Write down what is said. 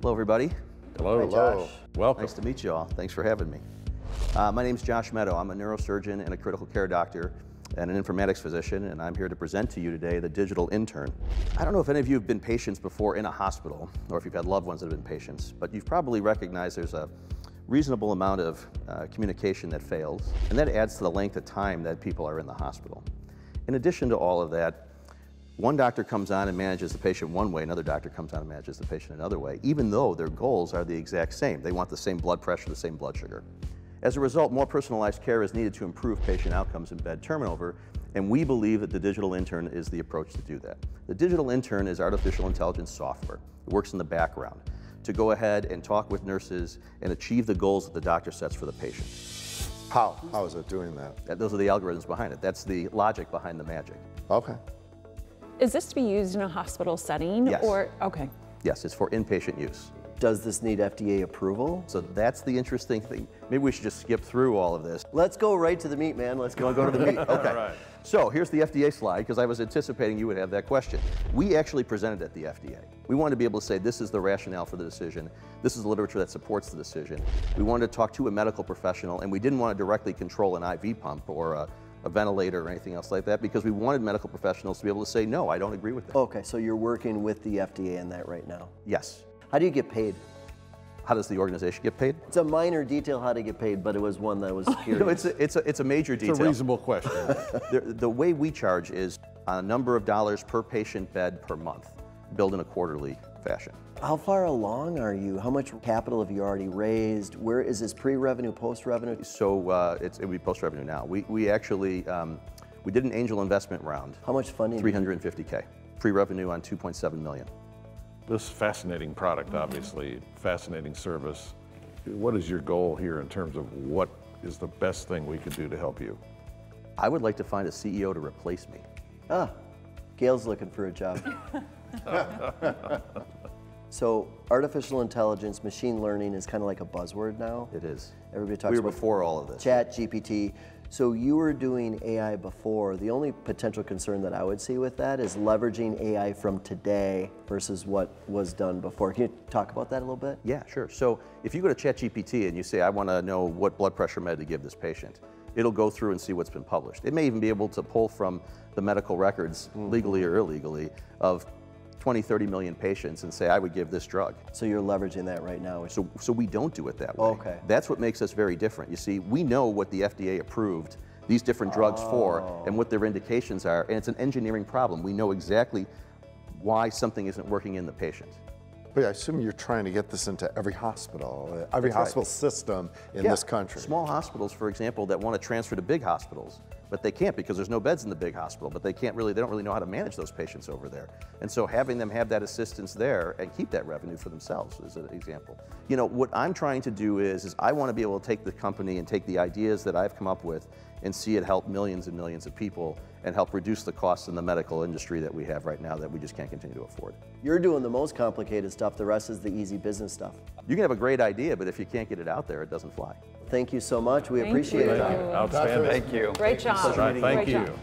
Hello, everybody. Hello. Hi, Josh. Welcome. Nice to meet you all. Thanks for having me. My name's Josh Meadow. I'm a neurosurgeon and a critical care doctor and an informatics physician, and I'm here to present to you today the Digital Intern. I don't know if any of you have been patients before in a hospital, or if you've had loved ones that have been patients, but you've probably recognized there's a reasonable amount of communication that fails, and that adds to the length of time that people are in the hospital. In addition to all of that, one doctor comes on and manages the patient one way, another doctor comes on and manages the patient another way, even though their goals are the exact same. They want the same blood pressure, the same blood sugar. As a result, more personalized care is needed to improve patient outcomes and bed turnover, and we believe that the Digital Intern is the approach to do that. The Digital Intern is artificial intelligence software. It works in the background to go ahead and talk with nurses and achieve the goals that the doctor sets for the patient. How is it doing that? Those are the algorithms behind it. That's the logic behind the magic. Okay. Is this to be used in a hospital setting? Yes. Okay. Yes, it's for inpatient use. Does this need FDA approval? So that's the interesting thing. Maybe we should just skip through all of this. Let's go right to the meat, man. Let's go. Go to the meat. Okay. All right. So here's the FDA slide, because I was anticipating you would have that question. We actually presented at the FDA. We wanted to be able to say this is the rationale for the decision. This is the literature that supports the decision. We wanted to talk to a medical professional, and we didn't want to directly control an IV pump or a ventilator or anything else like that, because we wanted medical professionals to be able to say, no, I don't agree with that. Okay, so you're working with the FDA in that right now. Yes. How do you get paid? How does the organization get paid? It's a minor detail how to get paid, but it was one that was curious. No, it's a major detail. It's a reasonable question. The way we charge is a number of dollars per patient bed per month, billed in a quarterly fashion. How far along are you? How much capital have you already raised? Where is this pre-revenue, post-revenue? So it would be post-revenue now. We actually, we did an angel investment round. How much funding? 350K. Pre-revenue on 2.7 million. This fascinating product, obviously, fascinating service. What is your goal here in terms of what is the best thing we could do to help you? I would like to find a CEO to replace me. Gail's looking for a job. So artificial intelligence, machine learning is kind of like a buzzword now. It is. Everybody talks We about were before all of this. Chat, GPT. So you were doing AI before. The only potential concern that I would see with that is leveraging AI from today versus what was done before. Can you talk about that a little bit? Yeah, sure. So if you go to ChatGPT and you say, I want to know what blood pressure med to give this patient, it'll go through and see what's been published. It may even be able to pull from the medical records, legally or illegally, of 20, 30 million patients and say, I would give this drug. So you're leveraging that right now. So we don't do it that way. Okay. That's what makes us very different. You see, we know what the FDA approved these different drugs for and what their indications are, and it's an engineering problem. We know exactly why something isn't working in the patient. But I assume you're trying to get this into every hospital, every hospital system in this country. Small hospitals, for example, that want to transfer to big hospitals, but they can't because there's no beds in the big hospital, but they don't really know how to manage those patients over there. And so having them have that assistance there and keep that revenue for themselves is an example. You know, what I'm trying to do is I want to be able to take the company and take the ideas that I've come up with and see it help millions and millions of people and help reduce the costs in the medical industry that we have right now that we just can't continue to afford. You're doing the most complicated stuff. The rest is the easy business stuff. You can have a great idea, but if you can't get it out there, it doesn't fly. Thank you so much. We appreciate it. Outstanding. Thank you. Great job. Thank Great you. job.